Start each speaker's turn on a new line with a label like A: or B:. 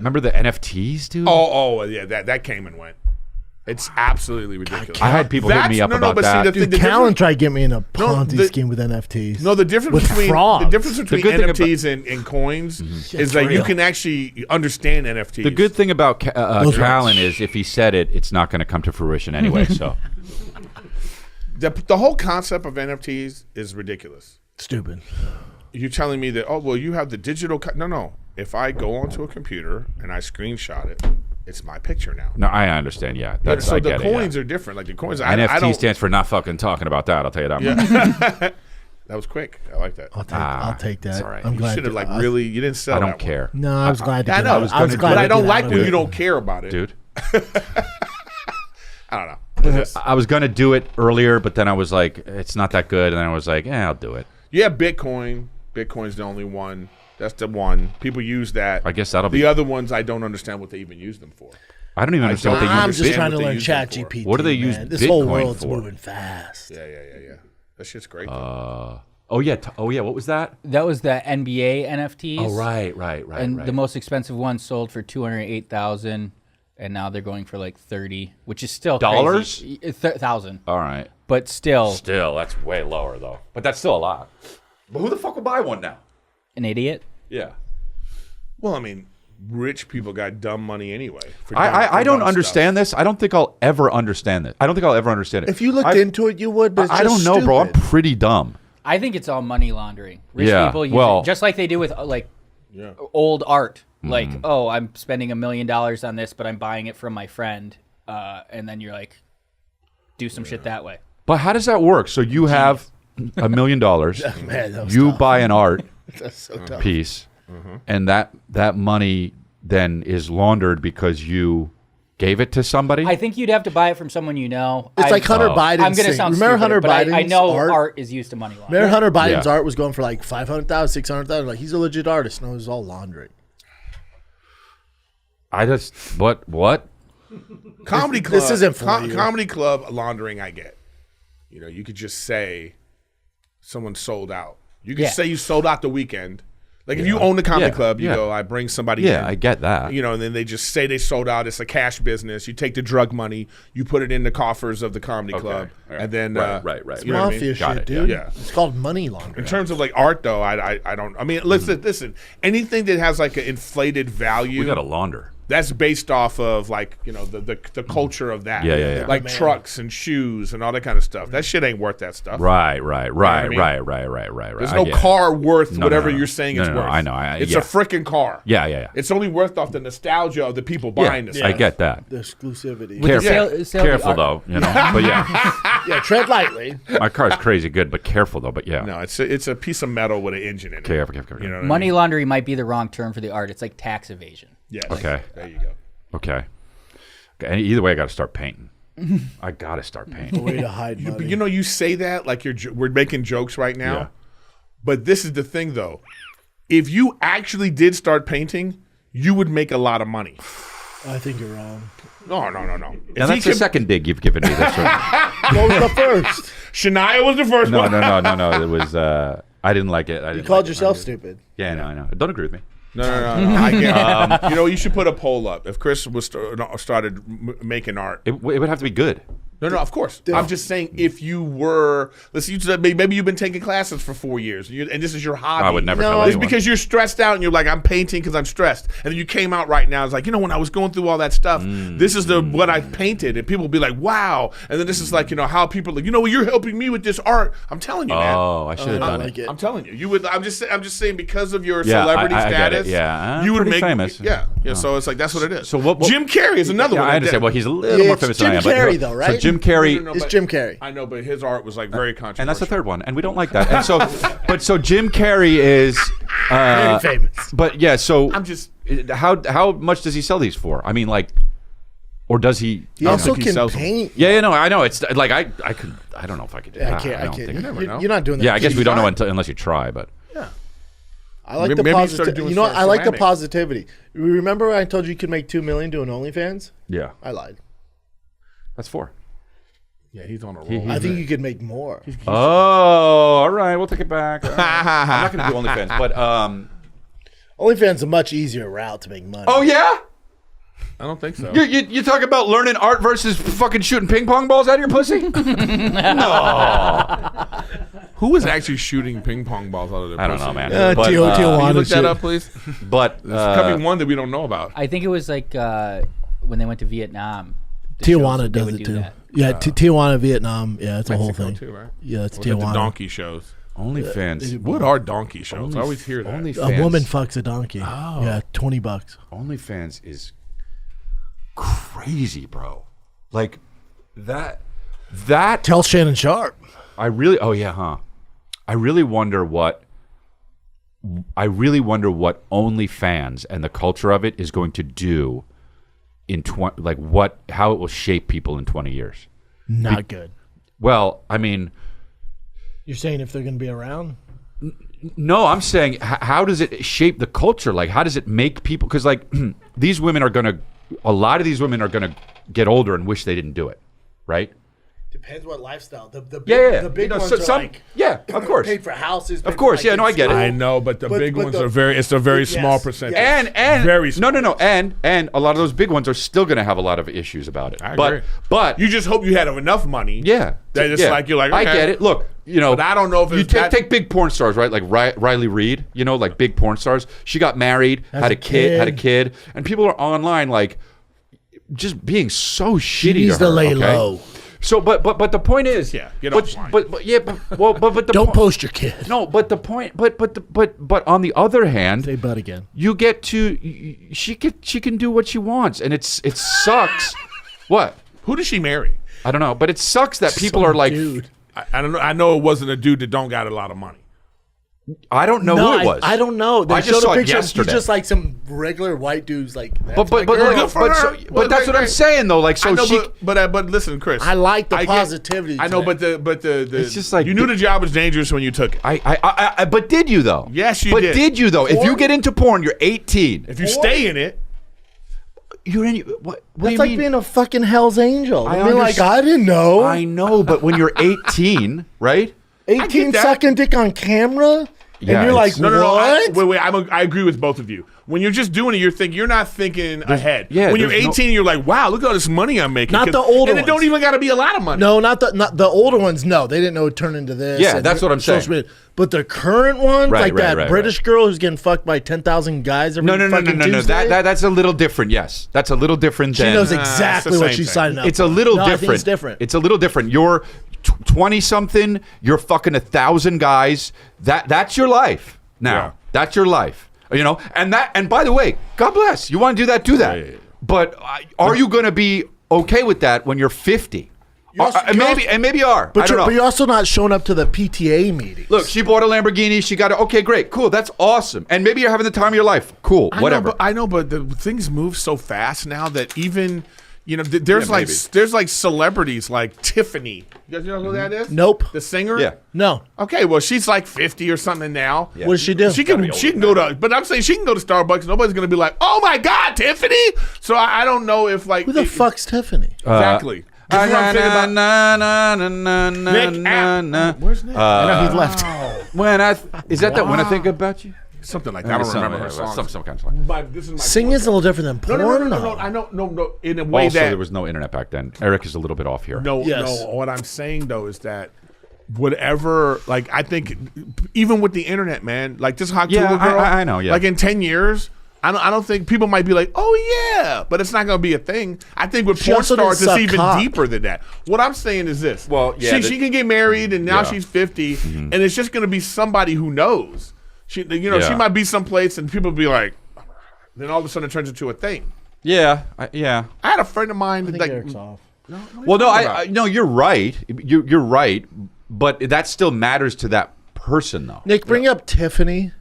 A: Remember the NFTs, dude?
B: Oh, yeah, that came and went. It's absolutely ridiculous.
A: I had people hit me up about that.
C: See, dude, Callan tried to get me in a Ponzi scheme with NFTs.
B: No, the difference between NFTs and coins is that you can actually understand NFTs.
A: The good thing about Callan is if he said it, it's not going to come to fruition anyway. So
B: the whole concept of NFTs is ridiculous.
C: Stupid.
B: You're telling me that, oh, well, you have the digital... No. If I go onto a computer and I screenshot it, it's my picture now.
A: No, I understand. Yeah,
B: so the coins are different. Like the coins,
A: NFT stands for not fucking talking about that. I'll tell you that much.
B: That was quick. I like that.
C: I'll take that.
A: That's all right.
C: I'm glad.
B: You should have really. You didn't sell.
A: I don't care.
C: No, I was glad to.
B: I know.
C: I was glad.
B: But I don't like when you don't care about it,
A: dude.
B: I don't know.
A: I was gonna do it earlier, but then I was like, it's not that good, and then I was like, I'll do it.
B: Yeah, Bitcoin. Bitcoin's the only one. That's the one. People use that.
A: I guess that'll be.
B: The other ones, I don't understand what they even use them for.
A: I don't even understand what they use.
C: I'm just trying to learn ChatGPT.
A: What do they use
C: This
A: Bitcoin
C: whole world's
A: for?
C: moving fast.
B: Yeah. That shit's great.
A: Oh yeah. What was that?
D: That was the NBA NFTs.
A: Oh right.
D: And the most expensive one sold for $208,000, and now they're going for like 30, which is still
A: dollars.
D: 1,000.
A: All right.
D: But still,
A: that's way lower though. But that's still a lot. But who the fuck will buy one now?
D: An idiot.
A: Yeah.
B: Well, I mean, rich people got dumb money anyway.
A: I don't understand this. I don't think I'll ever understand it. I don't think I'll ever understand it.
C: If you looked into it, you would. But
A: I don't know, bro. I'm pretty dumb.
D: I think it's all money laundering. Rich people use it just like they do with old art. Like, oh, I'm spending $1 million on this, but I'm buying it from my friend, and then you're like, do some shit that way.
A: But how does that work? So you have $1 million.
C: Man,
A: you buy an art
C: so
A: piece, and that money then is laundered because you gave it to somebody.
D: I think you'd have to buy it from someone you know.
C: It's like Hunter Biden.
D: I'm going to sound
C: remember
D: stupid,
C: Hunter
D: but
C: Biden's
D: I know
C: art
D: is used to money laundering.
C: Remember Hunter Biden's art was going for like $500,000, $600,000. Like he's a legit artist. No, it was all laundering.
A: I just what?
B: Comedy club.
C: This isn't for you.
B: Comedy club laundering. I get. You know, you could just say someone sold out. You could say you sold out the weekend. Like if you own the comedy club, you go, I bring somebody in.
A: Yeah, I get that.
B: You know, and then they just say they sold out. It's a cash business. You take the drug money, you put it in the coffers of the comedy club, and then
A: right.
C: It's
B: you know what I
C: mafia
B: mean?
C: shit, dude.
B: Yeah.
C: It's called money laundering.
B: In terms of like art, though, I don't. I mean, listen. Anything that has like an inflated value,
A: We got to launder.
B: that's based off of like, you know, the culture of that.
A: Yeah.
B: Like trucks and shoes and all that kind of stuff. That shit ain't worth that stuff.
A: Right.
B: Right. There's
A: I
B: no
A: get it.
B: car worth whatever
A: no.
B: you're saying it's worth.
A: I know.
B: It's a freaking car.
A: Yeah.
B: It's only worth off the nostalgia of the people buying this.
A: I get that.
C: The exclusivity.
A: Careful though, you know. But
C: yeah, tread lightly.
A: My car's crazy good, but careful though. But yeah,
B: No, it's a piece of metal with an engine in it.
A: Careful.
B: You know what
D: Money
B: I mean?
D: laundering might be the wrong term for the art. It's like tax evasion.
B: Yes.
A: Okay.
B: There you go.
A: Okay. Either way, I got to start painting. I got to start painting.
C: A way to hide money.
B: You know, you say that like we're making jokes right now.
A: Yeah.
B: But this is the thing, though. If you actually did start painting, you would make a lot of money.
C: I think you're wrong.
B: No.
A: Now that's the second dig you've given me this week.
C: What was the first?
B: Shania was the first one.
A: No. It was. I didn't like it.
C: You called yourself stupid.
A: Yeah, I know. Don't agree with me.
B: No. I get, you know, you should put a poll up. If Chris was started making art,
A: It would have to be good.
B: No, of course. I'm just saying, if you were, let's you said maybe you've been taking classes for 4 years, and this is your hobby.
A: I would never tell
B: It's
A: anyone.
B: because you're stressed out, and you're like, I'm painting because I'm stressed. And then you came out right now, it's like, you know, when I was going through all that stuff, this is what I painted, and people will be like, wow. And then this is like, you know, how people like, you know, you're helping me with this art. I'm telling you, man.
A: Oh, I should have done it.
B: I'm telling you, you would. I'm just saying because of your
A: Yeah,
B: celebrity
A: I get it.
B: status,
A: Yeah,
B: you would
A: pretty
B: make
A: famous.
B: Yeah. So it's like that's what it is.
A: So what
B: Jim Carrey is another one.
A: I understand. Well, he's a little more famous than I am.
C: Jim
A: but-
C: Carrey, though, right?
A: So Jim Carrey.
B: No,
C: It's
B: but-
C: Jim Carrey.
B: I know, but his art was like very controversial.
A: And that's the third one, and we don't like that. And so Jim Carrey is
C: Very famous.
A: But yeah, so
B: I'm just.
A: how much does he sell these for? I mean, like, or does he?
C: He
A: I don't
C: also
A: think
C: can
A: sells them.
C: paint.
A: Yeah, no, I know. It's like I could. I don't know if I could do that.
C: I
A: don't
C: can't.
A: think-
B: never know.
C: You're not doing that.
A: Yeah, I guess we don't know
C: Fine.
A: unless you try. But
C: I like the
B: Maybe you started
C: positivity.
B: doing
C: You know what? I like the
B: ceramics.
C: positivity. Remember I told you could make $2 million doing OnlyFans?
A: yeah,
C: I lied.
A: that's 4.
B: Yeah, he's on a roll.
C: I think you could make more.
A: Oh, all right. We'll take it back. I'm not going to do OnlyFans, but
C: OnlyFans is a much easier route to make money.
A: Oh yeah.
B: I don't think so.
A: You talk about learning art versus fucking shooting ping pong balls out of your pussy? No.
B: Who is actually shooting ping pong balls out of their pussy?
A: I don't know, man.
B: Can you
C: Tijuana
B: look that
C: shit.
B: up, please?
A: But
B: There's probably one that we don't know about.
D: I think it was like when they went to Vietnam.
C: Tijuana does it too.
D: That.
C: Yeah, Tijuana, Vietnam. Yeah, it's a whole
B: Mexico
C: thing.
B: too, right?
C: Yeah, it's
B: Look at the
C: Tijuana.
B: donkey shows.
A: OnlyFans.
B: What are donkey shows? I always hear that.
A: OnlyFans.
C: A woman fucks a donkey.
A: Oh.
C: Yeah, $20.
A: OnlyFans is crazy, bro. Like that.
C: Tell Shannon Sharp.
A: I really wonder what OnlyFans and the culture of it is going to do in how it will shape people in 20 years.
C: Not good.
A: Well, I mean,
C: You're saying if they're going to be around?
A: no, I'm saying how does it shape the culture? Like, how does it make people? Because like a lot of these women are gonna get older and wish they didn't do it, right?
C: Depends what lifestyle. The big,
A: Yeah.
C: The big
A: You know,
C: ones
A: some-
C: are like
A: yeah, of course.
C: paid for houses.
A: Of course, yeah, no, I get it.
B: I know, but the big ones are very. It's a very small percentage.
C: yes.
A: And
B: Very small.
A: no, and a lot of those big ones are still going to have a lot of issues about it.
B: I agree.
A: But
B: You just hope you had enough money.
A: yeah,
B: That it's like you're like,
A: I
B: okay.
A: get it. Look, you know,
B: But I don't know if
A: you
B: it's that-
A: take big porn stars, right? Like Riley Reid, you know, like big porn stars. She got married, had a kid, and people are online like just being so shitty.
C: She needs
A: to her,
C: to lay
A: okay?
C: low.
A: So, but the point is,
B: Yeah, get offline.
A: but the
C: Don't
A: point,
C: post your kid.
A: No, but the point, but on the other hand,
C: Say butt again.
A: you get to she can do what she wants, and it sucks. What?
B: Who did she marry?
A: I don't know, but it sucks that people are like,
C: Dude.
B: I don't know. I know it wasn't a dude that don't got a lot of money.
A: I don't know who it was.
C: I don't know. They
A: I just
C: showed
A: saw
C: a
A: it
C: picture. He's
A: yesterday.
C: just like some regular white dudes. Like,
A: But
C: that's my girl.
B: Good for her.
A: but that's what I'm saying though. Like, so
B: I know,
A: she.
B: but listen, Chris.
C: I like the
B: get-
C: positivity.
B: I know,
C: today.
B: but the
A: It's just like
B: you knew the job was dangerous when you took it.
A: I but did you though?
B: Yes, you
A: but
B: did.
A: But did you though? If you
C: Porn?
A: get into porn, you're 18.
B: If you stay in it,
A: You're in. What do
C: That's
A: you
C: like
A: mean?
C: being a fucking Hell's Angel.
A: I
C: I mean, like,
A: understand-
C: I didn't know.
A: I know, but when you're 18, right?
C: 18
B: that.
C: sucking dick on camera?
A: Yeah,
C: and you're like,
A: it's-
B: no.
C: what?
B: Wait. I agree with both of you. When you're just doing it, you're not thinking ahead.
A: yeah,
B: When you're
A: there's
B: 18, you're like, wow, look at all this money I'm making.
C: Not the older
B: and it don't
C: ones.
B: even got to be a lot of money.
C: No, not the older ones. No, they didn't know it turned into this.
A: Yeah,
C: and
A: that's what I'm saying.
C: social media. But the current ones,
A: Right,
C: like
A: right,
C: that
A: right,
C: British girl who's getting fucked by 10,000 guys every
A: No.
C: fucking Tuesday,
A: That's a little different. Yes, that's a little different.
C: she
A: than,
C: knows
B: it's
C: exactly
B: the
C: what
B: same
C: she's
B: thing.
C: signing up
A: It's a
C: for.
A: little
C: No,
A: different.
C: I think it's different.
A: It's a little different. You're 20 something. You're fucking 1,000 guys. That's your life now.
B: Yeah.
A: That's your life. You know, and by the way, God bless. You want to do that? Do that.
B: Yeah.
A: But are you going to be okay with that when you're 50? Maybe you are.
C: But
A: I don't know.
C: you're also not showing up to the PTA meetings.
A: Look, she bought a Lamborghini. She got it. Okay, great, cool. That's awesome. And maybe you're having the time of your life. Cool, whatever.
B: I know, but the things move so fast now that even there's
A: maybe.
B: there's like celebrities like Tiffany. You guys know who that is?
C: Nope.
B: The singer.
A: Yeah.
C: No.
B: Okay, well she's like 50 or something now.
A: Yeah.
C: What does she do?
B: She can go to, but I'm saying she can go to Starbucks. Nobody's gonna be like, oh my God, Tiffany. So I don't know if like
C: Who the fuck's Tiffany?
B: exactly. This is what I'm thinking about. Where's Nick?
C: I know he's left.
A: Is that when I think about you?
B: Something like that. I don't remember her song.
A: Some kind of song.
B: But this is my
C: Singing is a little different than porn.
B: No. I know. No. In a way
A: Also,
B: that
A: there was no internet back then. Eric is a little bit off here.
B: No. What I'm saying though is that whatever, like I think, even with the internet, man, like this hot
A: Yeah,
B: Tula girl,
A: I know, yeah.
B: Like in 10 years, I don't think people might be like, oh yeah, but it's not going to be a thing. I think with
C: She
B: porn
C: also didn't
B: stars, it's
C: suck
B: even
C: cock.
B: deeper than that. What I'm saying is this:
A: Well, yeah,
B: she can get married, and now
A: Yeah.
B: she's 50, and it's just going to be somebody who knows. She
A: Yeah.
B: might be someplace, and people be like, then all of a sudden it turns into a thing.
A: Yeah.
B: I had a friend of mine.
C: I think
B: like,
C: Eric's off.
A: Well, no, no, you're right. You're right, but that still matters to that person, though.
C: Nick, bring up Tiffany.